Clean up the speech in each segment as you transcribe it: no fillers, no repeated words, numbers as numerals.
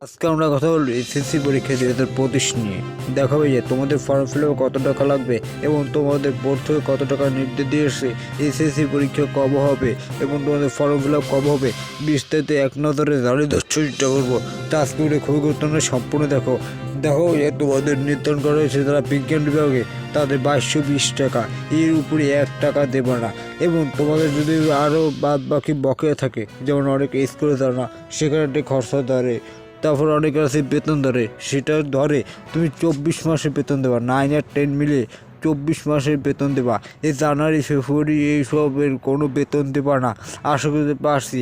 আজকে আমরা কথা বলবো এসএসসি পরীক্ষা 2025 নিয়ে। দেখাবে যে তোমাদের ফর্ম ফিল আপে কত টাকা লাগবে এবং তোমাদের বোর্ড থেকে কত টাকা নির্দেশ দিয়েছে, এসএসসি পরীক্ষা কবে হবে এবং তোমাদের ফর্ম ফিল আপ কবে হবে, বিস্তারিত এক নজরে জানিয়ে দেওয়ার চেষ্টা করবো। তা আজকে খুবই গুরুত্বপূর্ণ, সম্পূর্ণ দেখো যে তোমাদের নির্ধারণ করা হয়েছে যারা বিজ্ঞান বিভাগে তাদের 2220 টাকা, এর উপরে 1 টাকা দেবে না। এবং তোমাদের যদি আরও বাদ বাকি বকেয়া থাকে, যেমন অনেক স্কুলে ধরে না, সেখানে খরচা ধরে, তারপর অনেক আছে বেতন ধরে, সেটা ধরে তুমি 24 মাসে বেতন দেবা, 9 আর 10 মিলে 24 মাসের বেতন দেবা। এই জানুয়ারি ফেব্রুয়ারি এইসবের কোনো বেতন দেবা না। আশা করতে পারছি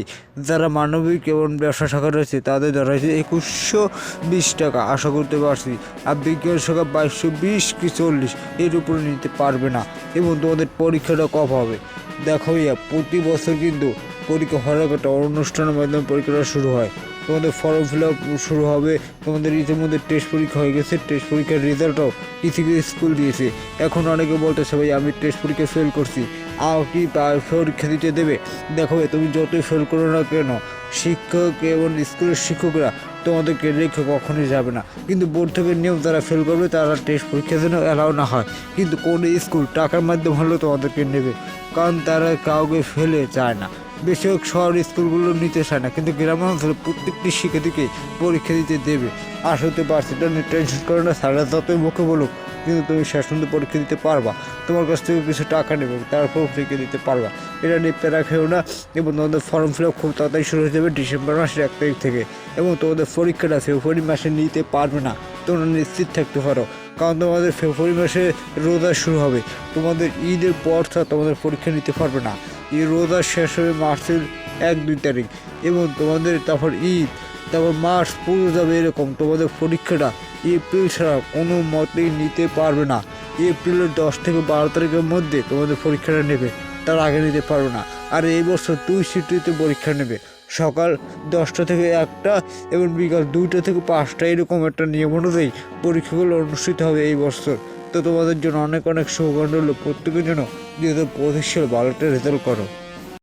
যারা মানবিক এবং ব্যবসা শাখা রয়েছে তাদের ধরা হয়েছে 2120 টাকা, আশা করতে পারছি। আর বিজ্ঞান শাখা 2220 কি 40 এর উপরে নিতে পারবে না। এবং তোমাদের পরীক্ষাটা কবে হবে দেখো প্রতি বছর কিন্তু পরীক্ষা হওয়ার একটা অনুষ্ঠানের মাধ্যমে পরীক্ষাটা শুরু হয়। তোমাদের ফর্ম ফিল আপ শুরু হবে, তোমাদের ইতিমধ্যে টেস্ট পরীক্ষা হয়ে গেছে, টেস্ট পরীক্ষার রেজাল্টও কিছু কিছু স্কুল দিয়েছে। এখন অনেকে বলতেছে ভাই আমি টেস্ট পরীক্ষা ফেল করছি, আর কি পরীক্ষা দিতে দেবে? দেখো তুমি যতই ফেল করো না কেন, শিক্ষক এবং স্কুলের শিক্ষকরা তোমাদেরকে রেখে কখনোই যাবে না। কিন্তু বোর্ড থেকে নিয়ম যারা ফেল করবে তারা টেস্ট পরীক্ষা যেন অ্যালাউ না হয়। কিন্তু কোনো স্কুল টাকার মাধ্যমে হলেও তোমাদেরকে নেবে, কারণ তারা কাউকে ফেলে চায় না। বেশিরভাগ শহর স্কুলগুলো নিতে চায় না, কিন্তু গ্রামাঞ্চলে প্রত্যেকটি শিক্ষার্থীকে পরীক্ষা দিতে দেবে। আসতে পারছি এটা নিয়ে টেনশন করো না, সারা যতই মুখে বলুক কিন্তু তুমি শেষ পর্যন্ত পরীক্ষা দিতে পারবা। তোমার কাছ থেকে কিছু টাকা নেবে, তারপর পরীক্ষা দিতে পারবা। এটা নিয়ে প্যারা খেও না। এবং তোমাদের ফর্ম ফিল আপ খুব তাড়াতাড়ি শুরু হয়ে যাবে ডিসেম্বর মাসের 1 তারিখ থেকে। এবং তোমাদের পরীক্ষাটা ফেব্রুয়ারি মাসে নিতে পারবে না, তোমরা নিশ্চিত থাকতে পারো, কারণ তোমাদের ফেব্রুয়ারি মাসে রোজা শুরু হবে। তোমাদের ঈদের পর তোমাদের পরীক্ষা নিতে পারবে না। এই রোজা শেষ হবে মার্চের 1-2 তারিখ, এবং তোমাদের তারপর ঈদ, তারপর মার্চ পুরো যাবে। এরকম তোমাদের পরীক্ষাটা এপ্রিল ছাড়া কোনো মতেই নিতে পারবে না। এপ্রিলের 10 থেকে 12 তারিখের মধ্যে তোমাদের পরীক্ষাটা নেবে, তার আগে নিতে পারবে না। আর এই বছর 2 শিফটে পরীক্ষা নেবে, সকাল 10টা থেকে 1টা এবং বিকাল 2টা থেকে 5টা, এরকম একটা নিয়ম অনুযায়ী পরীক্ষাগুলো অনুষ্ঠিত হবে এই বছর। তো তোমাদের জন্য অনেক অনেক শুভকামনা হলো, প্রত্যেকের জন্য 2025 সালে ভালো একটা রেজাল্ট করো।